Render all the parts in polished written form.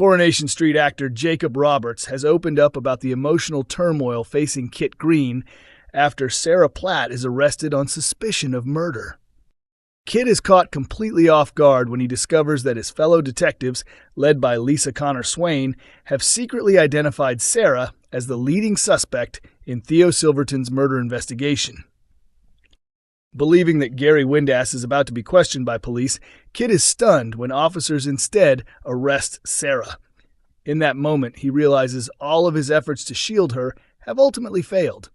Coronation Street actor Jacob Roberts has opened up about the emotional turmoil facing Kit Green after Sarah Platt is arrested on suspicion of murder. Kit is caught completely off guard when he discovers that his fellow detectives, led by Lisa Connor Swain, have secretly identified Sarah as the leading suspect in Theo Silverton's murder investigation. Believing that Gary Windass is about to be questioned by police, Kit is stunned when officers instead arrest Sarah. In that moment, he realizes all of his efforts to shield her have ultimately failed.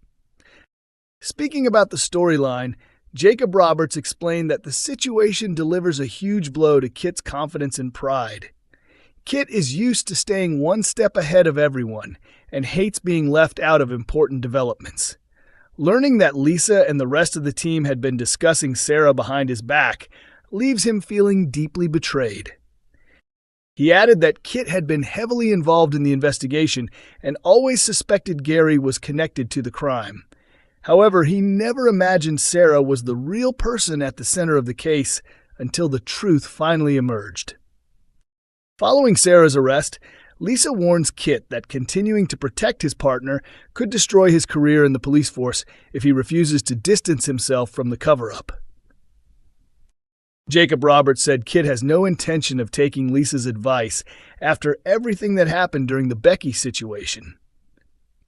Speaking about the storyline, Jacob Roberts explained that the situation delivers a huge blow to Kit's confidence and pride. Kit is used to staying one step ahead of everyone and hates being left out of important developments. Learning that Lisa and the rest of the team had been discussing Sarah behind his back leaves him feeling deeply betrayed. He added that Kit had been heavily involved in the investigation and always suspected Gary was connected to the crime. However, he never imagined Sarah was the real person at the center of the case until the truth finally emerged. Following Sarah's arrest, Lisa warns Kit that continuing to protect his partner could destroy his career in the police force if he refuses to distance himself from the cover-up. Jacob Roberts said Kit has no intention of taking Lisa's advice after everything that happened during the Becky situation.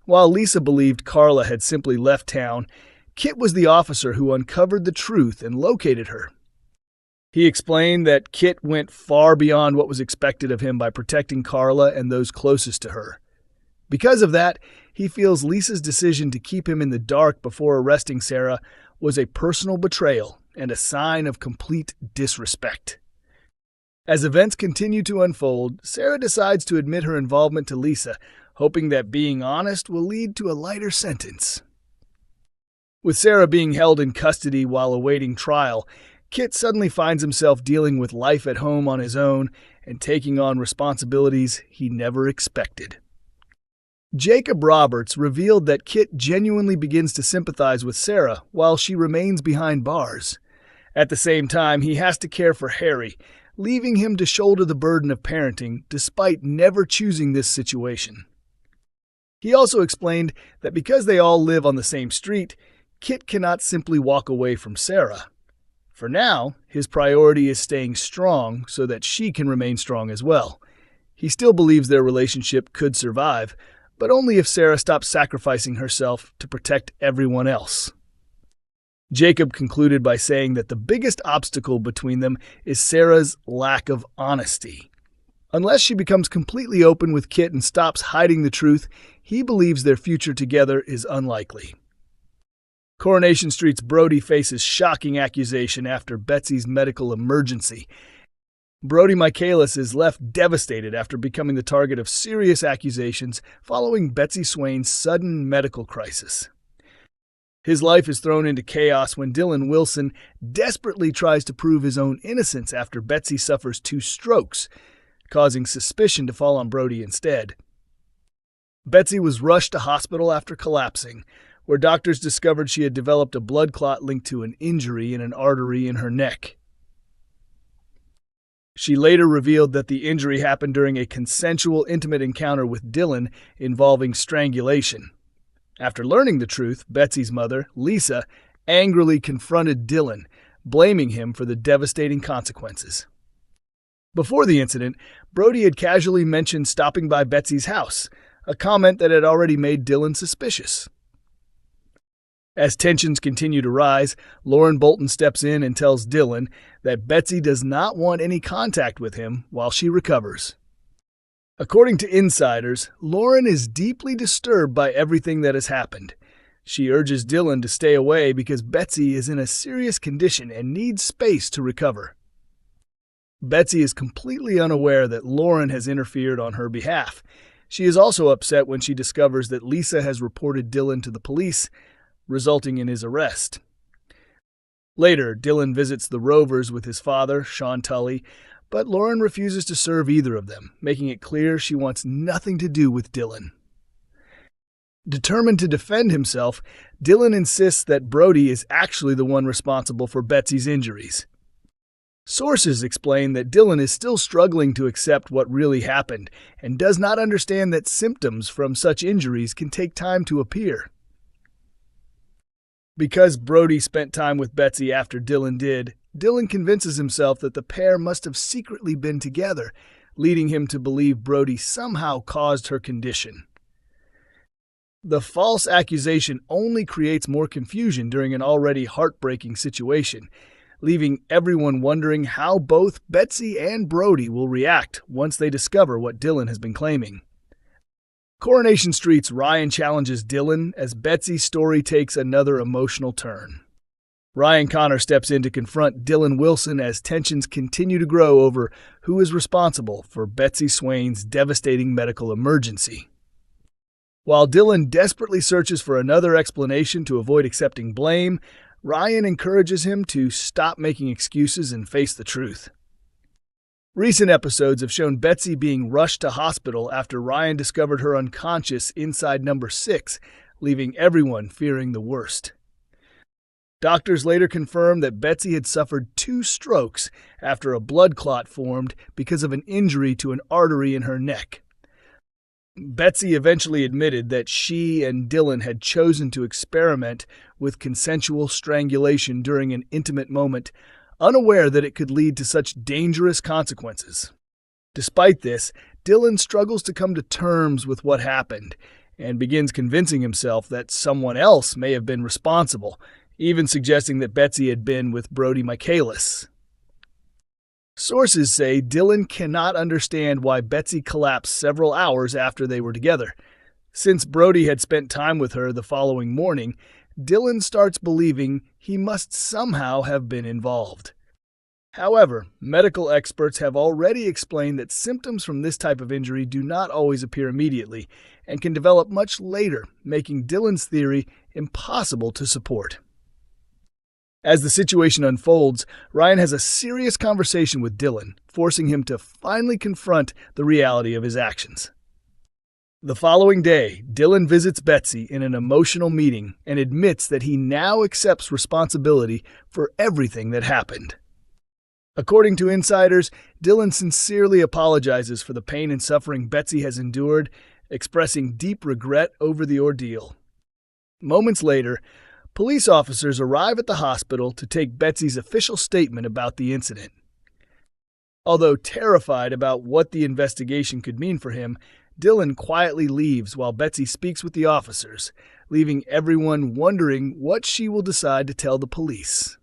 While Lisa believed Carla had simply left town, Kit was the officer who uncovered the truth and located her. He explained that Kit went far beyond what was expected of him by protecting Carla and those closest to her. Because of that, he feels Lisa's decision to keep him in the dark before arresting Sarah was a personal betrayal and a sign of complete disrespect. As events continue to unfold, Sarah decides to admit her involvement to Lisa, hoping that being honest will lead to a lighter sentence. With Sarah being held in custody while awaiting trial, Kit suddenly finds himself dealing with life at home on his own and taking on responsibilities he never expected. Jacob Roberts revealed that Kit genuinely begins to sympathize with Sarah while she remains behind bars. At the same time, he has to care for Harry, leaving him to shoulder the burden of parenting despite never choosing this situation. He also explained that because they all live on the same street, Kit cannot simply walk away from Sarah. For now, his priority is staying strong so that she can remain strong as well. He still believes their relationship could survive, but only if Sarah stops sacrificing herself to protect everyone else. Jacob concluded by saying that the biggest obstacle between them is Sarah's lack of honesty. Unless she becomes completely open with Kit and stops hiding the truth, he believes their future together is unlikely. Coronation Street's Brody faces shocking accusation after Betsy's medical emergency. Brody Michaelis is left devastated after becoming the target of serious accusations following Betsy Swain's sudden medical crisis. His life is thrown into chaos when Dylan Wilson desperately tries to prove his own innocence after Betsy suffers 2 strokes, causing suspicion to fall on Brody instead. Betsy was rushed to hospital after collapsing, where doctors discovered she had developed a blood clot linked to an injury in an artery in her neck. She later revealed that the injury happened during a consensual intimate encounter with Dylan involving strangulation. After learning the truth, Betsy's mother, Lisa, angrily confronted Dylan, blaming him for the devastating consequences. Before the incident, Brody had casually mentioned stopping by Betsy's house, a comment that had already made Dylan suspicious. As tensions continue to rise, Lauren Bolton steps in and tells Dylan that Betsy does not want any contact with him while she recovers. According to insiders, Lauren is deeply disturbed by everything that has happened. She urges Dylan to stay away because Betsy is in a serious condition and needs space to recover. Betsy is completely unaware that Lauren has interfered on her behalf. She is also upset when she discovers that Lisa has reported Dylan to the police, resulting in his arrest. Later, Dylan visits the Rovers with his father, Sean Tully, but Lauren refuses to serve either of them, making it clear she wants nothing to do with Dylan. Determined to defend himself, Dylan insists that Brody is actually the one responsible for Betsy's injuries. Sources explain that Dylan is still struggling to accept what really happened and does not understand that symptoms from such injuries can take time to appear. Because Brody spent time with Betsy after Dylan did, Dylan convinces himself that the pair must have secretly been together, leading him to believe Brody somehow caused her condition. The false accusation only creates more confusion during an already heartbreaking situation, leaving everyone wondering how both Betsy and Brody will react once they discover what Dylan has been claiming. Coronation Street's Ryan challenges Dylan as Betsy's story takes another emotional turn. Ryan Connor steps in to confront Dylan Wilson as tensions continue to grow over who is responsible for Betsy Swain's devastating medical emergency. While Dylan desperately searches for another explanation to avoid accepting blame, Ryan encourages him to stop making excuses and face the truth. Recent episodes have shown Betsy being rushed to hospital after Ryan discovered her unconscious inside number 6, leaving everyone fearing the worst. Doctors later confirmed that Betsy had suffered 2 strokes after a blood clot formed because of an injury to an artery in her neck. Betsy eventually admitted that she and Dylan had chosen to experiment with consensual strangulation during an intimate moment, unaware that it could lead to such dangerous consequences. Despite this, Dylan struggles to come to terms with what happened and begins convincing himself that someone else may have been responsible, even suggesting that Betsy had been with Brody Michaelis. Sources say Dylan cannot understand why Betsy collapsed several hours after they were together. Since Brody had spent time with her the following morning, Dylan starts believing he must somehow have been involved. However, medical experts have already explained that symptoms from this type of injury do not always appear immediately and can develop much later, making Dylan's theory impossible to support. As the situation unfolds, Ryan has a serious conversation with Dylan, forcing him to finally confront the reality of his actions. The following day, Dylan visits Betsy in an emotional meeting and admits that he now accepts responsibility for everything that happened. According to insiders, Dylan sincerely apologizes for the pain and suffering Betsy has endured, expressing deep regret over the ordeal. Moments later, police officers arrive at the hospital to take Betsy's official statement about the incident. Although terrified about what the investigation could mean for him, Dylan quietly leaves while Betsy speaks with the officers, leaving everyone wondering what she will decide to tell the police.